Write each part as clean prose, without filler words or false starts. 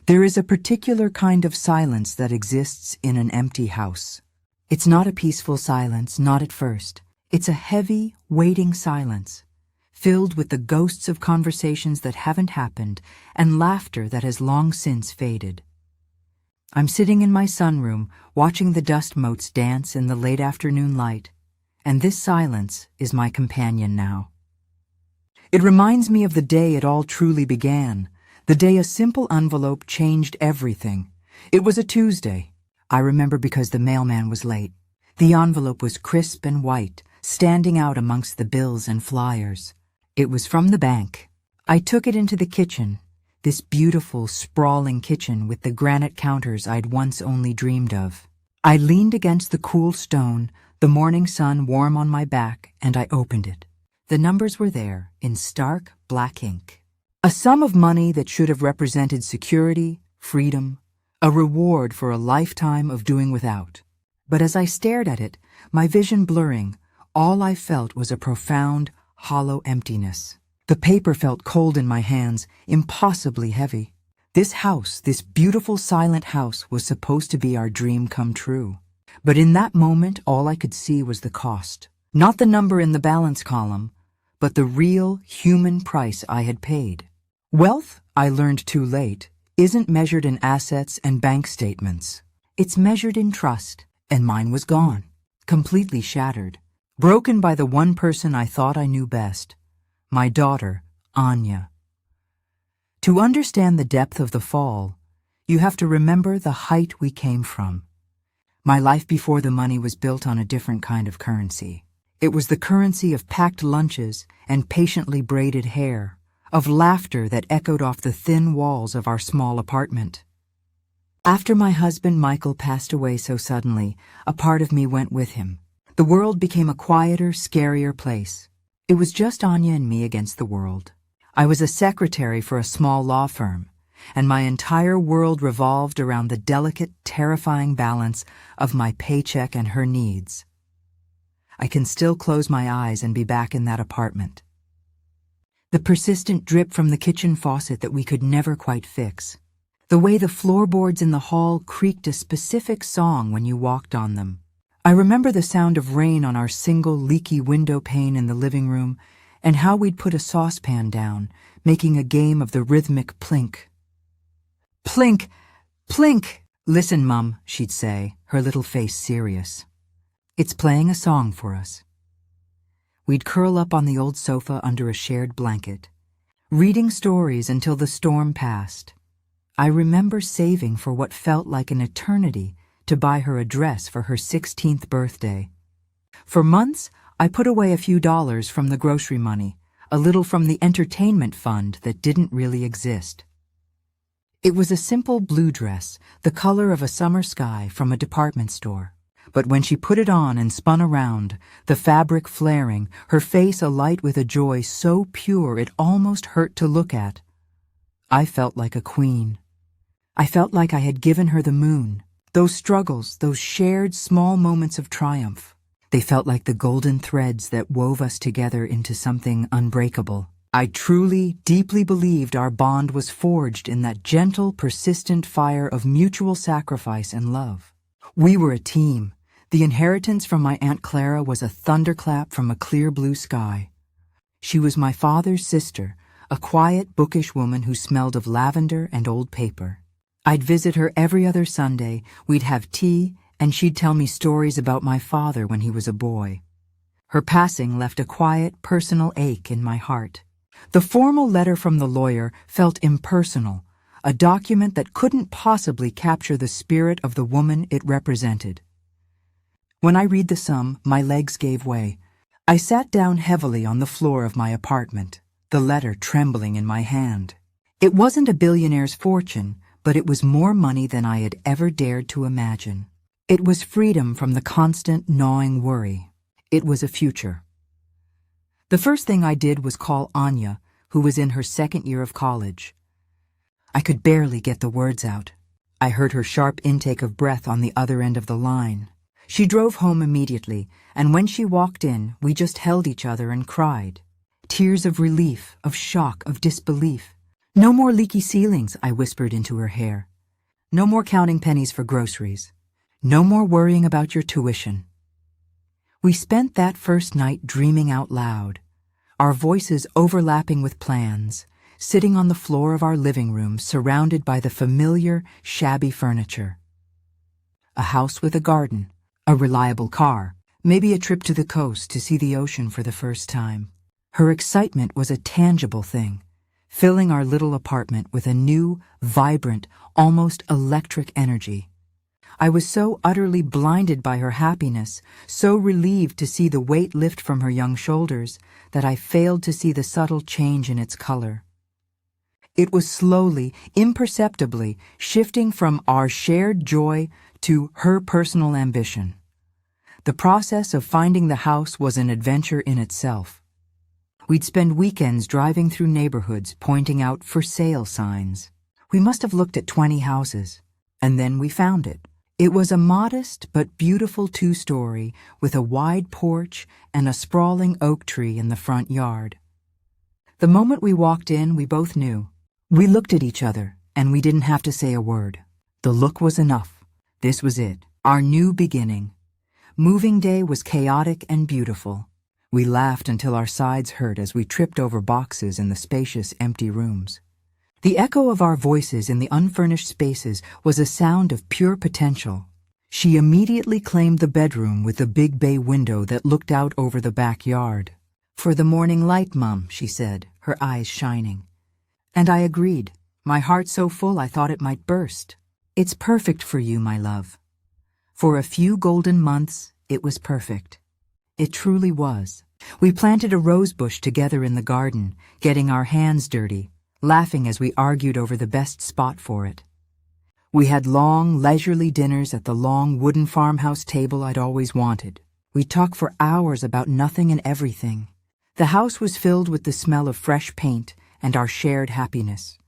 There is a particular kind of silence that exists in an empty house. It's not a peaceful silence, not at first. It's a heavy, waiting silence, filled with the ghosts of conversations that haven't happened and laughter that has long since faded. I'm sitting in my sunroom, watching the dust motes dance in the late afternoon light, and this silence is my companion now. It reminds me of the day it all truly began, the day a simple envelope changed everything. It was a Tuesday. I remember because the mailman was late. The envelope was crisp and white, standing out amongst the bills and flyers. It was from the bank. I took it into the kitchen, this beautiful, sprawling kitchen with the granite counters I'd once only dreamed of. I leaned against the cool stone, the morning sun warm on my back, and I opened it. The numbers were there, in stark black ink. A sum of money that should have represented security, freedom, a reward for a lifetime of doing without. But as I stared at it, my vision blurring, all I felt was a profound, hollow emptiness. The paper felt cold in my hands, impossibly heavy. This house, this beautiful silent house, was supposed to be our dream come true. But in that moment, all I could see was the cost. Not the number in the balance column, but the real human price I had paid. Wealth, I learned too late, isn't measured in assets and bank statements. It's measured in trust, and mine was gone, completely shattered, broken by the one person I thought I knew best, my daughter, Anya. To understand the depth of the fall, you have to remember the height we came from. My life before the money was built on a different kind of currency. It was the currency of packed lunches and patiently braided hair, of laughter that echoed off the thin walls of our small apartment. After my husband Michael passed away so suddenly, a part of me went with him. The world became a quieter, scarier place. It was just Anya and me against the world. I was a secretary for a small law firm, and my entire world revolved around the delicate, terrifying balance of my paycheck and her needs. I can still close my eyes and be back in that apartment. The persistent drip from the kitchen faucet that we could never quite fix. The way the floorboards in the hall creaked a specific song when you walked on them. I remember the sound of rain on our single leaky window pane in the living room, and how we'd put a saucepan down, making a game of the rhythmic plink. Plink! Plink! Listen, Mum, she'd say, her little face serious. It's playing a song for us. We'd curl up on the old sofa under a shared blanket, reading stories until the storm passed. I remember saving for what felt like an eternity to buy her a dress for her 16th birthday. For months, I put away a few dollars from the grocery money, a little from the entertainment fund that didn't really exist. It was a simple blue dress, the color of a summer sky from a department store. But when she put it on and spun around, the fabric flaring, her face alight with a joy so pure it almost hurt to look at, I felt like a queen. I felt like I had given her the moon. Those struggles, those shared small moments of triumph, they felt like the golden threads that wove us together into something unbreakable. I truly, deeply believed our bond was forged in that gentle, persistent fire of mutual sacrifice and love. We were a team. The inheritance from my Aunt Clara was a thunderclap from a clear blue sky. She was my father's sister, a quiet, bookish woman who smelled of lavender and old paper. I'd visit her every other Sunday, we'd have tea, and she'd tell me stories about my father when he was a boy. Her passing left a quiet, personal ache in my heart. The formal letter from the lawyer felt impersonal, a document that couldn't possibly capture the spirit of the woman it represented. When I read the sum, my legs gave way. I sat down heavily on the floor of my apartment, the letter trembling in my hand. It wasn't a billionaire's fortune, but it was more money than I had ever dared to imagine. It was freedom from the constant gnawing worry. It was a future. The first thing I did was call Anya, who was in her second year of college. I could barely get the words out. I heard her sharp intake of breath on the other end of the line. She drove home immediately, and when she walked in, we just held each other and cried. Tears of relief, of shock, of disbelief. No more leaky ceilings, I whispered into her hair. No more counting pennies for groceries. No more worrying about your tuition. We spent that first night dreaming out loud, our voices overlapping with plans, sitting on the floor of our living room surrounded by the familiar, shabby furniture. A house with a garden, a reliable car, maybe a trip to the coast to see the ocean for the first time. Her excitement was a tangible thing, filling our little apartment with a new, vibrant, almost electric energy. I was so utterly blinded by her happiness, so relieved to see the weight lift from her young shoulders, that I failed to see the subtle change in its color. It was slowly, imperceptibly, shifting from our shared joy to her personal ambition. The process of finding the house was an adventure in itself. We'd spend weekends driving through neighborhoods pointing out for sale signs. We must have looked at 20 houses, and then we found it. It was a modest but beautiful 2-story with a wide porch and a sprawling oak tree in the front yard. The moment we walked in, we both knew. We looked at each other, and we didn't have to say a word. The look was enough. This was it, our new beginning. Moving day was chaotic and beautiful. We laughed until our sides hurt as we tripped over boxes in the spacious, empty rooms. The echo of our voices in the unfurnished spaces was a sound of pure potential. She immediately claimed the bedroom with the big bay window that looked out over the backyard. "For the morning light, Mum," she said, her eyes shining. And I agreed, my heart so full I thought it might burst. "It's perfect for you, my love." For a few golden months, it was perfect. It truly was. We planted a rose bush together in the garden, getting our hands dirty, laughing as we argued over the best spot for it. We had long, leisurely dinners at the long wooden farmhouse table I'd always wanted. We'd talk for hours about nothing and everything. The house was filled with the smell of fresh paint and our shared happiness.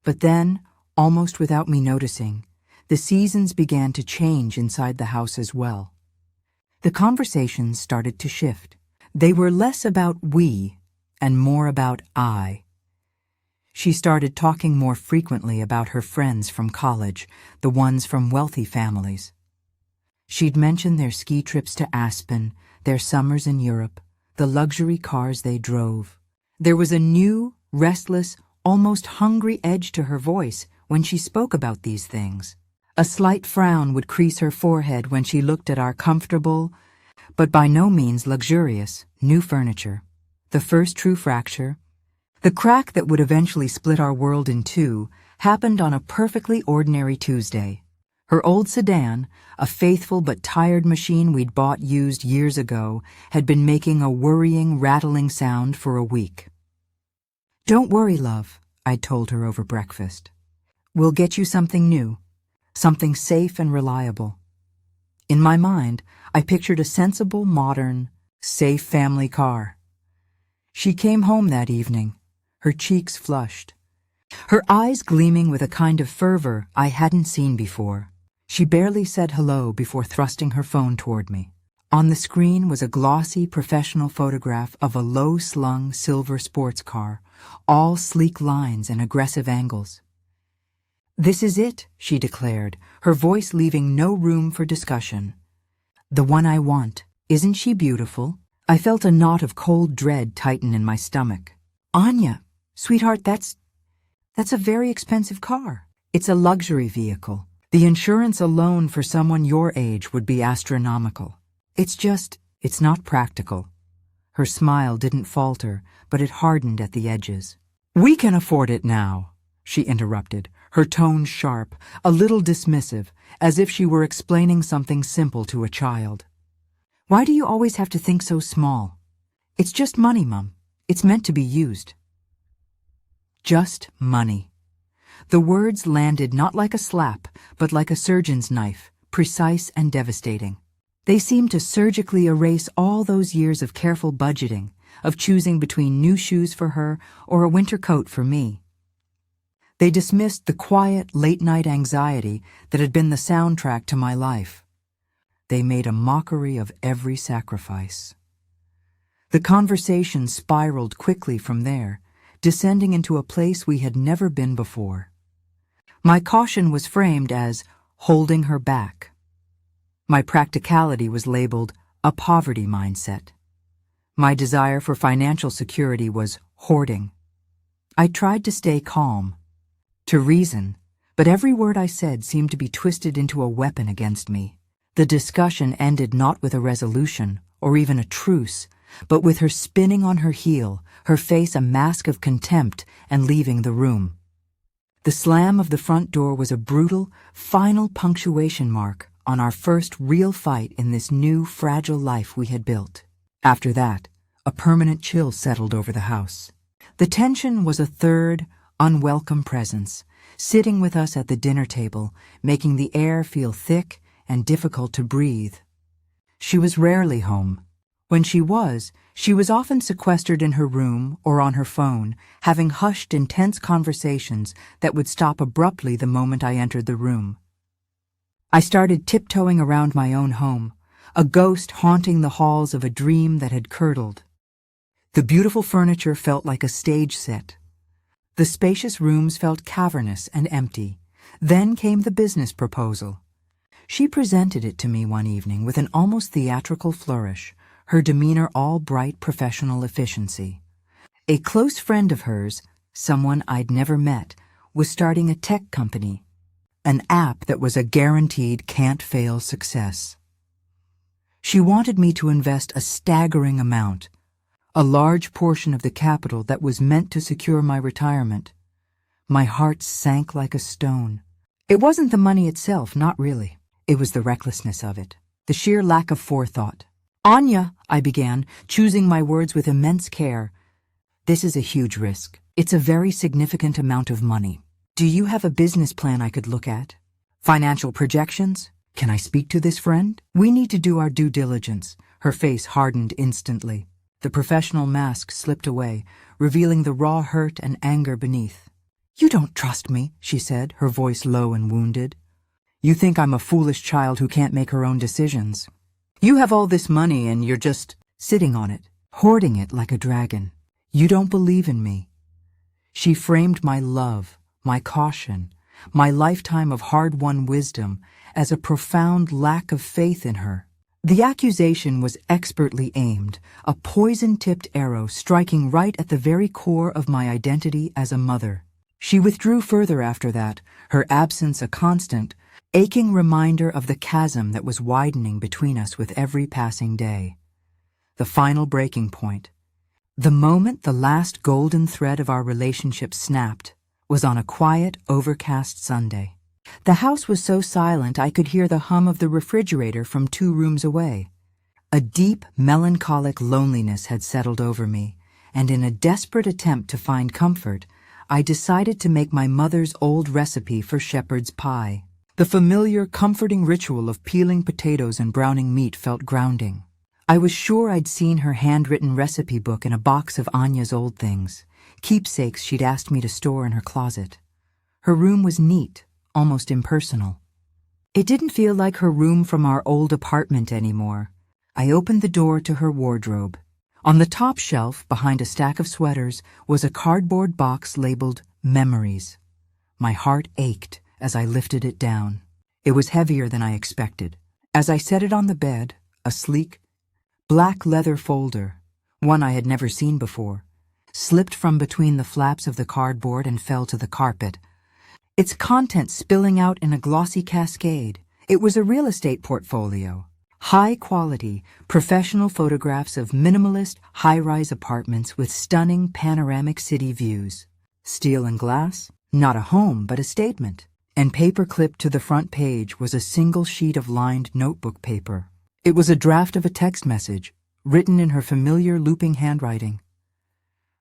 But then, almost without me noticing, the seasons began to change inside the house as well. The conversations started to shift. They were less about we and more about I. She started talking more frequently about her friends from college, the ones from wealthy families. She'd mention their ski trips to Aspen, their summers in Europe, the luxury cars they drove. There was a new, restless, almost hungry edge to her voice when she spoke about these things. A slight frown would crease her forehead when she looked at our comfortable, but by no means luxurious, new furniture. The first true fracture, the crack that would eventually split our world in two, happened on a perfectly ordinary Tuesday. Her old sedan, a faithful but tired machine we'd bought used years ago, had been making a worrying, rattling sound for a week. "Don't worry, love," I'd told her over breakfast. "We'll get you something new, something safe and reliable." In my mind, I pictured a sensible, modern, safe family car. She came home that evening, her cheeks flushed, her eyes gleaming with a kind of fervor I hadn't seen before. She barely said hello before thrusting her phone toward me. On the screen was a glossy, professional photograph of a low-slung silver sports car, all sleek lines and aggressive angles. "This is it," she declared, her voice leaving no room for discussion. "The one I want. Isn't she beautiful?" I felt a knot of cold dread tighten in my stomach. "Anya, sweetheart, that's a very expensive car. It's a luxury vehicle. The insurance alone for someone your age would be astronomical. It's not practical." Her smile didn't falter, but it hardened at the edges. "We can afford it now," she interrupted, her tone sharp, a little dismissive, as if she were explaining something simple to a child. "Why do you always have to think so small? It's just money, Mum. It's meant to be used." Just money. The words landed not like a slap, but like a surgeon's knife, precise and devastating. They seemed to surgically erase all those years of careful budgeting, of choosing between new shoes for her or a winter coat for me. They dismissed the quiet, late-night anxiety that had been the soundtrack to my life. They made a mockery of every sacrifice. The conversation spiraled quickly from there, descending into a place we had never been before. My caution was framed as holding her back. My practicality was labeled a poverty mindset. My desire for financial security was hoarding. I tried to stay calm, to reason, but every word I said seemed to be twisted into a weapon against me. The discussion ended not with a resolution or even a truce, but with her spinning on her heel, her face a mask of contempt, and leaving the room. The slam of the front door was a brutal, final punctuation mark on our first real fight in this new, fragile life we had built. After that, a permanent chill settled over the house. The tension was a third, unwelcome presence, sitting with us at the dinner table, making the air feel thick and difficult to breathe. She was rarely home. When she was often sequestered in her room or on her phone, having hushed intense conversations that would stop abruptly the moment I entered the room. I started tiptoeing around my own home, a ghost haunting the halls of a dream that had curdled. The beautiful furniture felt like a stage set. The spacious rooms felt cavernous and empty. Then came the business proposal. She presented it to me one evening with an almost theatrical flourish, her demeanor all bright professional efficiency. A close friend of hers, someone I'd never met, was starting a tech company, an app that was a guaranteed can't-fail success. She wanted me to invest a staggering amount, a large portion of the capital that was meant to secure my retirement. My heart sank like a stone. It wasn't the money itself, not really. It was the recklessness of it, the sheer lack of forethought. "Anya," I began, choosing my words with immense care. "This is a huge risk. It's a very significant amount of money. Do you have a business plan I could look at? Financial projections? Can I speak to this friend? We need to do our due diligence." Her face hardened instantly. The professional mask slipped away, revealing the raw hurt and anger beneath. "You don't trust me," she said, her voice low and wounded. "You think I'm a foolish child who can't make her own decisions. You have all this money and you're just sitting on it, hoarding it like a dragon. You don't believe in me." She framed my love, my caution, my lifetime of hard-won wisdom as a profound lack of faith in her. The accusation was expertly aimed, a poison-tipped arrow striking right at the very core of my identity as a mother. She withdrew further after that, her absence a constant, aching reminder of the chasm that was widening between us with every passing day. The final breaking point, the moment the last golden thread of our relationship snapped, was on a quiet, overcast Sunday. The house was so silent I could hear the hum of the refrigerator from 2 rooms away. A deep, melancholic loneliness had settled over me, and in a desperate attempt to find comfort, I decided to make my mother's old recipe for shepherd's pie. The familiar, comforting ritual of peeling potatoes and browning meat felt grounding. I was sure I'd seen her handwritten recipe book in a box of Anya's old things, keepsakes she'd asked me to store in her closet. Her room was neat, almost impersonal. It didn't feel like her room from our old apartment anymore. I opened the door to her wardrobe. On the top shelf, behind a stack of sweaters, was a cardboard box labeled Memories. My heart ached as I lifted it down. It was heavier than I expected. As I set it on the bed, a sleek, black leather folder, one I had never seen before, slipped from between the flaps of the cardboard and fell to the carpet, its contents spilling out in a glossy cascade. It was a real estate portfolio. High-quality, professional photographs of minimalist, high-rise apartments with stunning panoramic city views. Steel and glass? Not a home, but a statement. And paper-clipped to the front page was a single sheet of lined notebook paper. It was a draft of a text message, written in her familiar looping handwriting.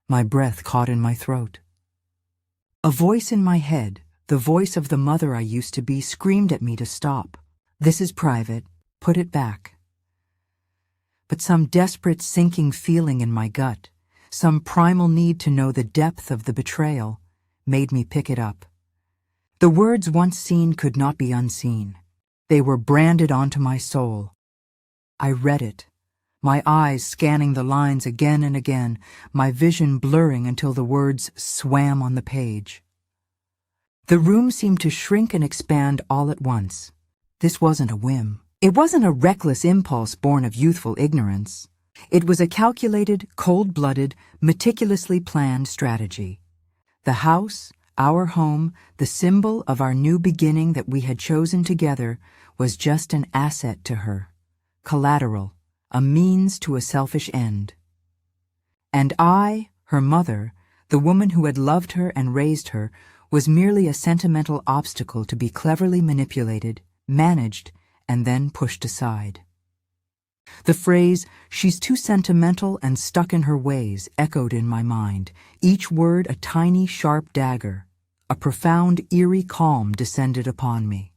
My breath caught in my throat. A voice in my head, the voice of the mother I used to be, screamed at me to stop. "This is private. Put it back." But some desperate sinking feeling in my gut, some primal need to know the depth of the betrayal, made me pick it up. The words once seen could not be unseen. They were branded onto my soul. I read it, my eyes scanning the lines again and again, my vision blurring until the words swam on the page. The room seemed to shrink and expand all at once. This wasn't a whim. It wasn't a reckless impulse born of youthful ignorance. It was a calculated, cold-blooded, meticulously planned strategy. The house, our home, the symbol of our new beginning that we had chosen together, was just an asset to her, collateral, a means to a selfish end. And I, her mother, the woman who had loved her and raised her, was merely a sentimental obstacle to be cleverly manipulated, managed, and then pushed aside. The phrase, "she's too sentimental and stuck in her ways," echoed in my mind, each word a tiny, sharp dagger. A profound, eerie calm descended upon me.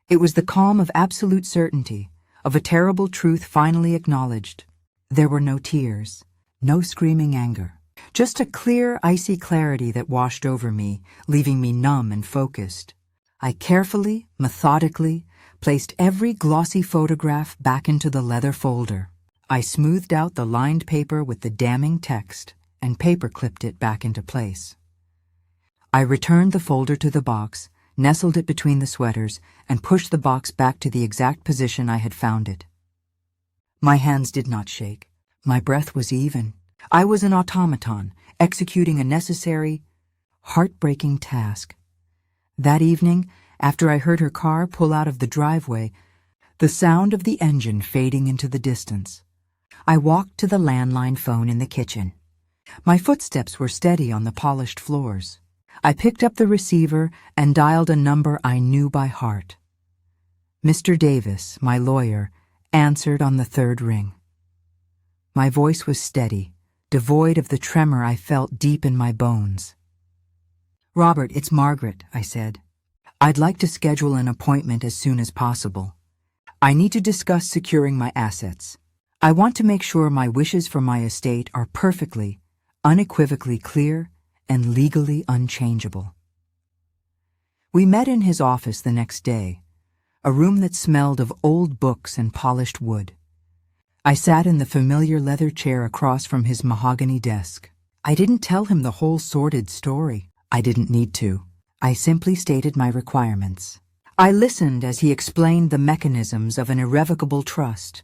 It was the calm of absolute certainty, of a terrible truth finally acknowledged. There were no tears, no screaming anger, just a clear, icy clarity that washed over me, leaving me numb and focused. I carefully, methodically, placed every glossy photograph back into the leather folder. I smoothed out the lined paper with the damning text and paper-clipped it back into place. I returned the folder to the box, nestled it between the sweaters, and pushed the box back to the exact position I had found it. My hands did not shake. My breath was even. I was an automaton, executing a necessary, heartbreaking task. That evening, after I heard her car pull out of the driveway, the sound of the engine fading into the distance, I walked to the landline phone in the kitchen. My footsteps were steady on the polished floors. I picked up the receiver and dialed a number I knew by heart. Mr. Davis, my lawyer, answered on the third ring. My voice was steady, devoid of the tremor I felt deep in my bones. "Robert, it's Margaret," I said. "I'd like to schedule an appointment as soon as possible. I need to discuss securing my assets. I want to make sure my wishes for my estate are perfectly, unequivocally clear and legally unchangeable." We met in his office the next day, a room that smelled of old books and polished wood. I sat in the familiar leather chair across from his mahogany desk. I didn't tell him the whole sordid story. I didn't need to. I simply stated my requirements. I listened as he explained the mechanisms of an irrevocable trust.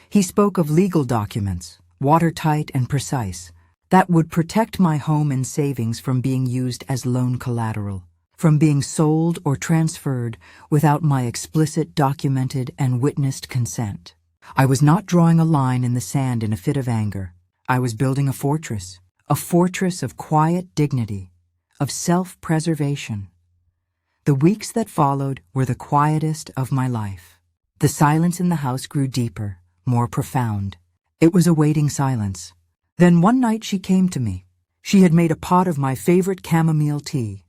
He spoke of legal documents, watertight and precise, that would protect my home and savings from being used as loan collateral, from being sold or transferred without my explicit, documented, and witnessed consent. I was not drawing a line in the sand in a fit of anger. I was building a fortress of quiet dignity, of self-preservation. The weeks that followed were the quietest of my life. The silence in the house grew deeper, more profound. It was a waiting silence. Then one night she came to me. She had made a pot of my favorite chamomile tea.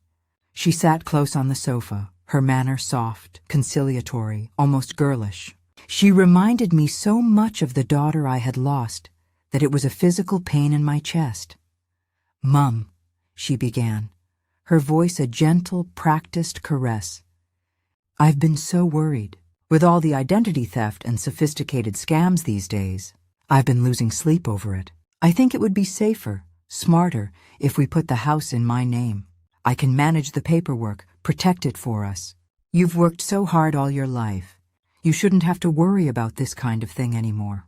She sat close on the sofa, her manner soft, conciliatory, almost girlish. She reminded me so much of the daughter I had lost that it was a physical pain in my chest. "Mum," she began, her voice a gentle, practiced caress. "I've been so worried. With all the identity theft and sophisticated scams these days, I've been losing sleep over it. I think it would be safer, smarter, if we put the house in my name. I can manage the paperwork, protect it for us. You've worked so hard all your life. You shouldn't have to worry about this kind of thing anymore."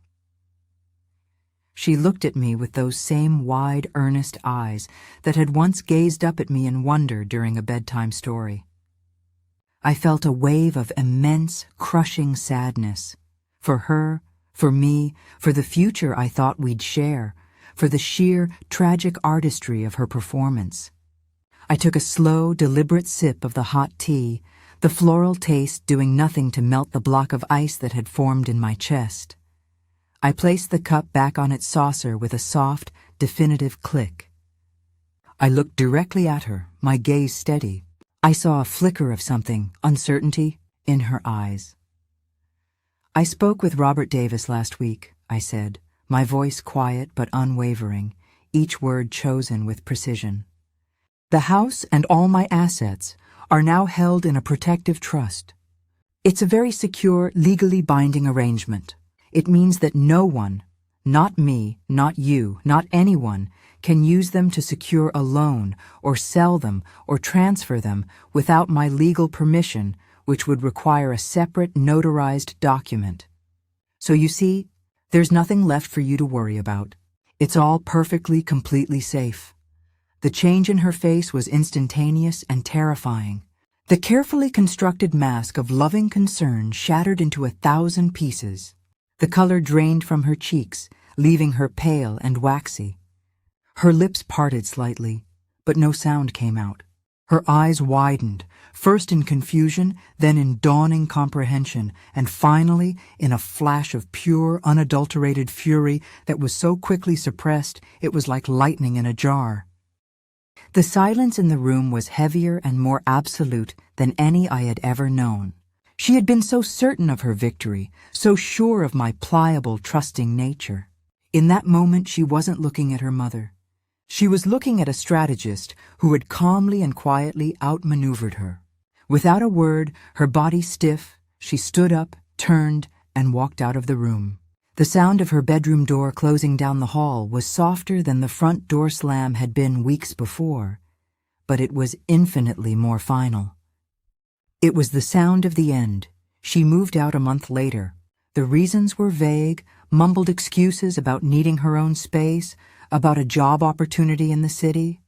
She looked at me with those same wide, earnest eyes that had once gazed up at me in wonder during a bedtime story. I felt a wave of immense, crushing sadness. For her, for me, for the future I thought we'd share, for the sheer, tragic artistry of her performance. I took a slow, deliberate sip of the hot tea, the floral taste doing nothing to melt the block of ice that had formed in my chest. I placed the cup back on its saucer with a soft, definitive click. I looked directly at her, my gaze steady. I saw a flicker of something, uncertainty, in her eyes. "I spoke with Robert Davis last week," I said, my voice quiet but unwavering, each word chosen with precision. "The house and all my assets are now held in a protective trust. It's a very secure, legally binding arrangement. It means that no one, not me, not you, not anyone, can use them to secure a loan or sell them or transfer them without my legal permission, which would require a separate notarized document. So you see, there's nothing left for you to worry about. It's all perfectly, completely safe. The change in her face was instantaneous and terrifying. The carefully constructed mask of loving concern shattered into 1,000 pieces. The color drained from her cheeks, leaving her pale and waxy. Her lips parted slightly, but no sound came out. Her eyes widened, first in confusion, then in dawning comprehension, and finally in a flash of pure, unadulterated fury that was so quickly suppressed it was like lightning in a jar. The silence in the room was heavier and more absolute than any I had ever known. She had been so certain of her victory, so sure of my pliable, trusting nature. In that moment, she wasn't looking at her mother. She was looking at a strategist who had calmly and quietly outmaneuvered her. Without a word, her body stiff, she stood up, turned, and walked out of the room. The sound of her bedroom door closing down the hall was softer than the front door slam had been weeks before, but it was infinitely more final. It was the sound of the end. She moved out a month later. The reasons were vague, mumbled excuses about needing her own space, about a job opportunity in the city.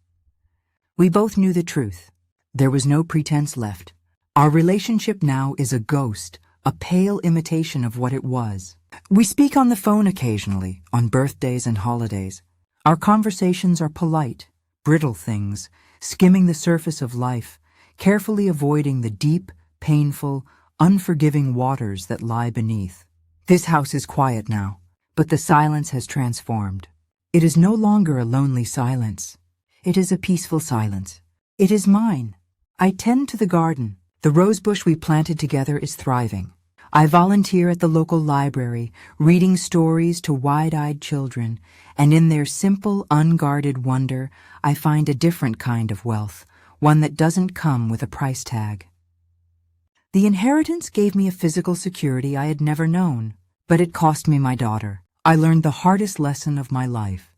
We both knew the truth. There was no pretense left. Our relationship now is a ghost, a pale imitation of what it was. We speak on the phone occasionally, on birthdays and holidays. Our conversations are polite, brittle things, skimming the surface of life, carefully avoiding the deep, painful, unforgiving waters that lie beneath. This house is quiet now, but the silence has transformed. It is no longer a lonely silence. It is a peaceful silence. It is mine. I tend to the garden. The rosebush we planted together is thriving. I volunteer at the local library, reading stories to wide-eyed children, and in their simple, unguarded wonder, I find a different kind of wealth, one that doesn't come with a price tag. The inheritance gave me a physical security I had never known, but it cost me my daughter. I learned the hardest lesson of my life,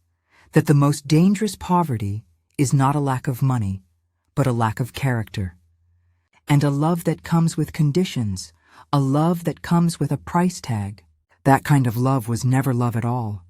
that the most dangerous poverty is not a lack of money, but a lack of character. And a love that comes with conditions, a love that comes with a price tag. That kind of love was never love at all.